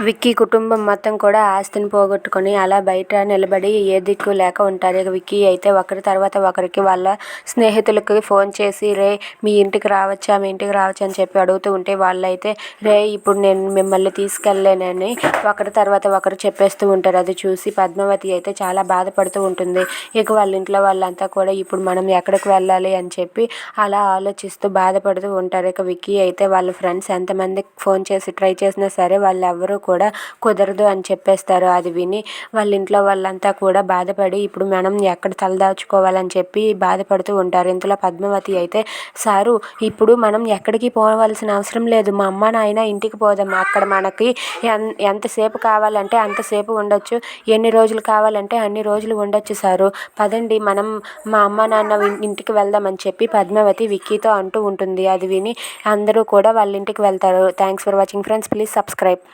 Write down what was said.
విక్కీ కుటుంబం మొత్తం కూడా ఆస్తిని పోగొట్టుకుని అలా బయట నిలబడి ఏ దిక్కు లేక ఉంటారు. ఇక విక్కీ అయితే ఒకరి తర్వాత ఒకరికి వాళ్ళ స్నేహితులకి ఫోన్ చేసి మీ ఇంటికి రావచ్చా అని చెప్పి అడుగుతూ ఉంటే వాళ్ళైతే ఇప్పుడు నేను మిమ్మల్ని తీసుకెళ్ళలేనని ఒకరి తర్వాత ఒకరు చెప్పేస్తూ ఉంటారు. అది చూసి పద్మావతి అయితే చాలా బాధపడుతూ ఉంటుంది. ఇక వాళ్ళ ఇంట్లో వాళ్ళంతా కూడా ఇప్పుడు మనం ఎక్కడికి వెళ్ళాలి అని చెప్పి అలా ఆలోచిస్తూ బాధపడుతూ ఉంటారు. ఇక విక్కీ అయితే వాళ్ళ ఫ్రెండ్స్ ఎంతమందికి ఫోన్ చేసి ట్రై చేసినా సరే వాళ్ళు ఎవరు కూడా కుదరదు అని చెప్పేస్తారు. అది విని వాళ్ళ ఇంట్లో వాళ్ళంతా కూడా బాధపడి ఇప్పుడు మనం ఎక్కడ తలదాచుకోవాలని చెప్పి బాధపడుతూ ఉంటారు. ఇంతలో పద్మావతి అయితే సారు ఇప్పుడు మనం ఎక్కడికి పోవాల్సిన అవసరం లేదు, మా అమ్మ నాయన ఇంటికి పోదాం, అక్కడ మనకి ఎంతసేపు కావాలంటే అంతసేపు ఉండొచ్చు, ఎన్ని రోజులు కావాలంటే అన్ని రోజులు ఉండొచ్చు సారు, పదండి మనం మా అమ్మ నాన్న ఇంటికి వెళ్దామని చెప్పి పద్మావతి విక్కీతో అంటూ ఉంటుంది. అది విని అందరూ కూడా వాళ్ళ ఇంటికి వెళ్తారు. Thanks for watching friends, please subscribe.